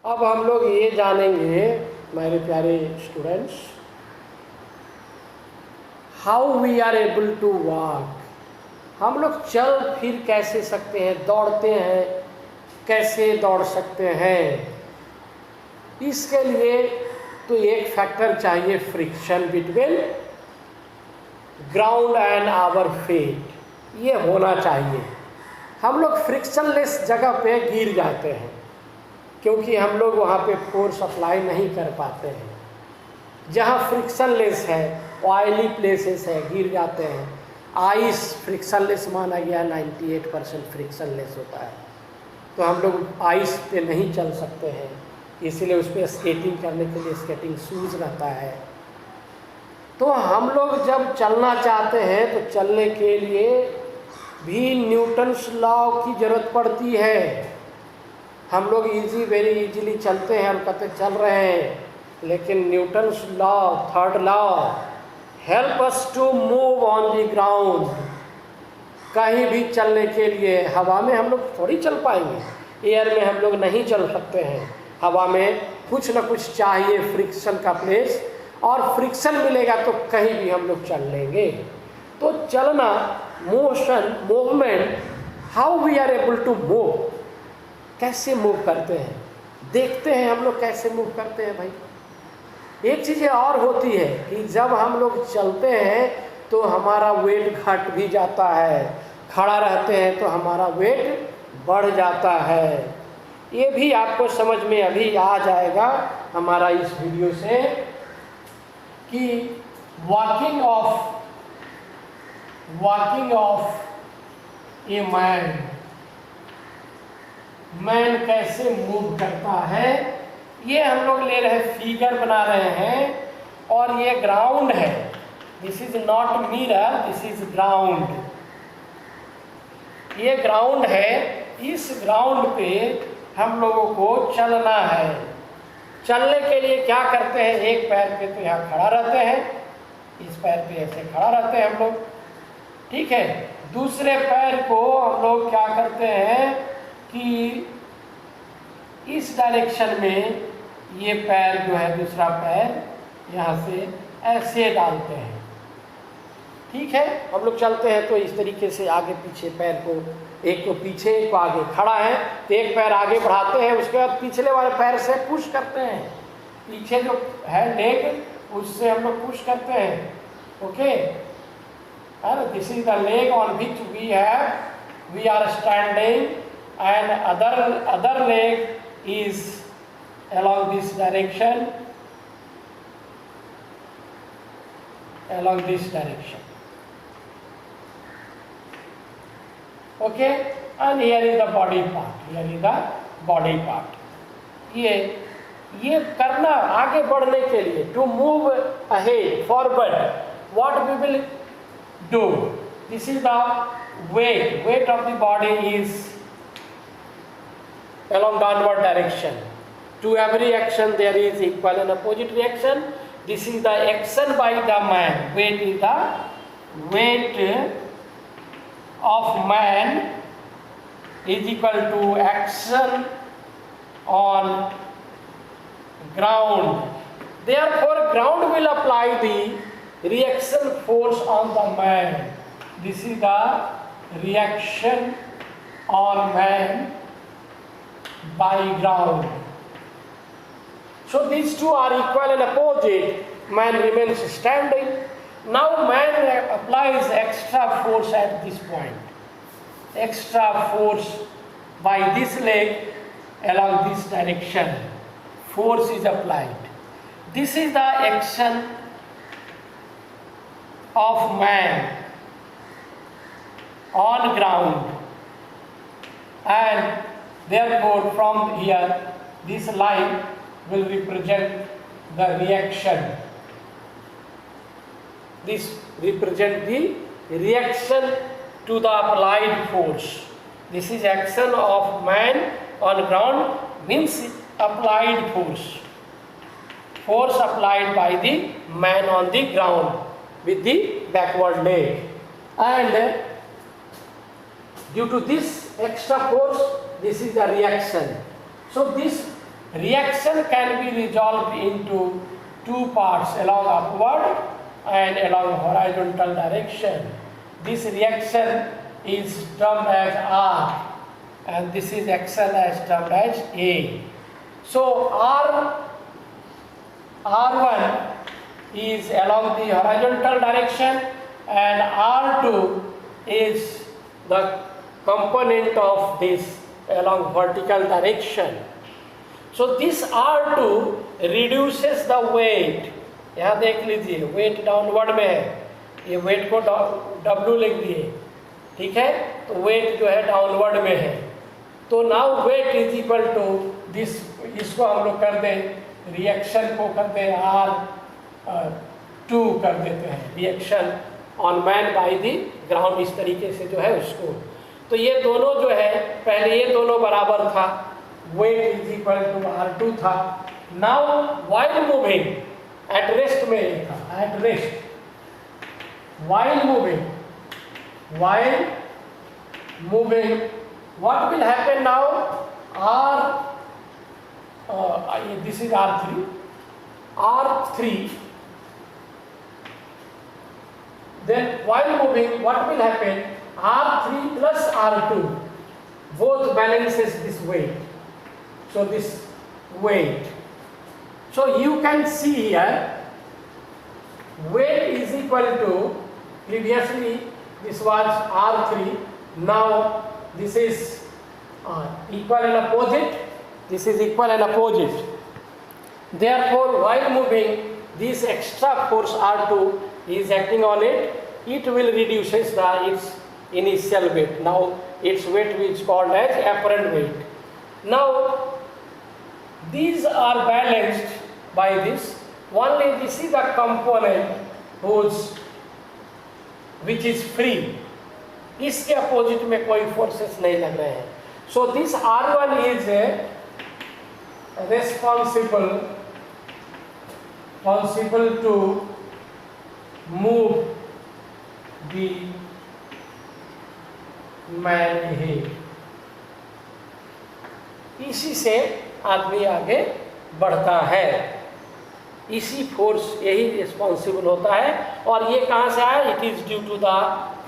अब हम लोग ये जानेंगे मेरे प्यारे students, how we are able to walk. हम लोग चल फिर कैसे सकते हैं, दौड़ते हैं कैसे दौड़ सकते हैं। इसके लिए तो एक फैक्टर चाहिए, friction between ground and our feet. ये होना चाहिए। हम लोग फ्रिक्शनलेस जगह पे गिर जाते हैं क्योंकि हम लोग वहाँ पे फोर्स अप्लाई नहीं कर पाते हैं। जहाँ फ्रिक्शनलेस है, ऑयली प्लेसेस है, गिर जाते हैं। आइस फ्रिक्शनलेस माना गया, 98% फ्रिक्शनलेस होता है, तो हम लोग आइस पे नहीं चल सकते हैं। इसीलिए उस पर स्केटिंग करने के लिए स्केटिंग शूज़ रहता है। तो हम लोग जब चलना चाहते हैं तो चलने के लिए भी न्यूटन्स लॉ की ज़रूरत पड़ती है। हम लोग वेरी इजीली चलते हैं, हम कहते चल रहे हैं, लेकिन Newton's law, third law, help us to move on the ground. कहीं भी चलने के लिए हवा में हम लोग थोड़ी चल पाएंगे, एयर में हम लोग नहीं चल सकते हैं। हवा में कुछ न कुछ चाहिए, फ्रिक्शन का प्लेस, और फ्रिक्शन मिलेगा तो कहीं भी हम लोग चल लेंगे। तो चलना, motion, movement, how we are able to move, कैसे मूव करते हैं, देखते हैं हम लोग कैसे मूव करते हैं। भाई एक चीज़ और होती है कि जब हम लोग चलते हैं तो हमारा वेट घट भी जाता है, खड़ा रहते हैं तो हमारा वेट बढ़ जाता है। ये भी आपको समझ में अभी आ जाएगा हमारा इस वीडियो से कि वॉकिंग ऑफ ए मैन कैसे मूव करता है। ये हम लोग ले रहे हैं, फिगर बना रहे हैं, और ये ग्राउंड है। This is not mirror, this is ground. ये ग्राउंड है। इस ग्राउंड पे हम लोगों को चलना है। चलने के लिए क्या करते हैं, एक पैर पे तो यहाँ खड़ा रहते हैं, इस पैर पे ऐसे खड़ा रहते हैं हम लोग, ठीक है। दूसरे पैर को हम लोग क्या करते हैं कि इस डायरेक्शन में ये पैर जो है, दूसरा पैर यहाँ से ऐसे डालते हैं, ठीक है। हम लोग चलते हैं तो इस तरीके से आगे पीछे पैर को, एक को पीछे एक को आगे, खड़ा है तो एक पैर आगे बढ़ाते हैं, उसके बाद पिछले वाले पैर से पुश करते हैं, पीछे जो है लेग उससे हम लोग पुश करते हैं, okay. This is the leg on which we are standing, and other leg is along this direction, okay, and here is the body part. ये करना आगे बढ़ने के लिए, to move ahead, forward, what we will do, this is the weight of the body is along downward direction. To every action there is equal and opposite reaction. This is the action by the man. Weight is the weight of man is equal to action on ground. Therefore, ground will apply the reaction force on the man. This is the reaction on man by ground. So these two are equal and opposite. Man remains standing. Now man applies extra force at this point. Extra force by this leg along this direction. Force is applied. This is the action of man on ground. And therefore from here this line will represent the reaction. This represents the reaction to the applied force. This is action of man on ground, means applied force. Force applied by the man on the ground with the backward leg. And due to this extra force, this is the reaction. So this reaction can be resolved into two parts, along upward and along horizontal direction. This reaction is termed as R and this is action as termed as A. So R1 is along the horizontal direction and R2 is the component of this along vertical direction. So this R2 reduces the weight. यहाँ देख लीजिए weight downward में है, ये wait को W लिख दिए, ठीक है, तो वेट जो है डाउनवर्ड में है। तो now weight is equal to this, इसको हम लोग कर दें रिएक्शन को कर दें R2 कर देते हैं, reaction on man by the ground, इस तरीके से जो है उसको। तो ये दोनों जो है पहले ये दोनों बराबर था, wait is equal to R2 था। Now while moving at rest में ये था, at rest while moving what will happen now? This is R3, then while moving what will happen? R3 plus R2 both balances this weight, so this weight, so you can see here weight is equal to, previously this was R3, now this is equal and opposite, this is equal and opposite. Therefore while moving this extra force R2 is acting on it, it will reduces its initial weight. Now its weight is called as apparent weight. Now these are balanced by this, only this is the component which is free, इसके opposite में कोई forces नहीं लग रहे हैं। So this R1 is responsible to move the man ahead, इसी से आदमी आगे बढ़ता है, इसी फोर्स यही रिस्पॉन्सिबल होता है। और ये कहाँ से आया? It is due to the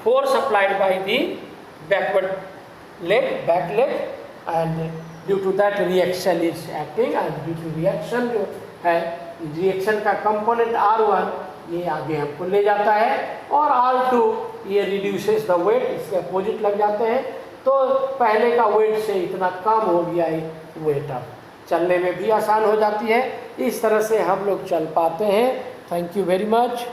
force applied by the backward leg, back leg, and due to that reaction is acting, and due to reaction जो है, रिएक्शन का कंपोनेंट R1 ये आगे हमको ले जाता है, और R2 ये रिड्यूसेस द वेट, इसके अपोजिट लग जाते हैं। तो पहले का वेट से इतना कम हो गया है वेट, अब चलने में भी आसान हो जाती है। इस तरह से हम लोग चल पाते हैं। Thank you very much.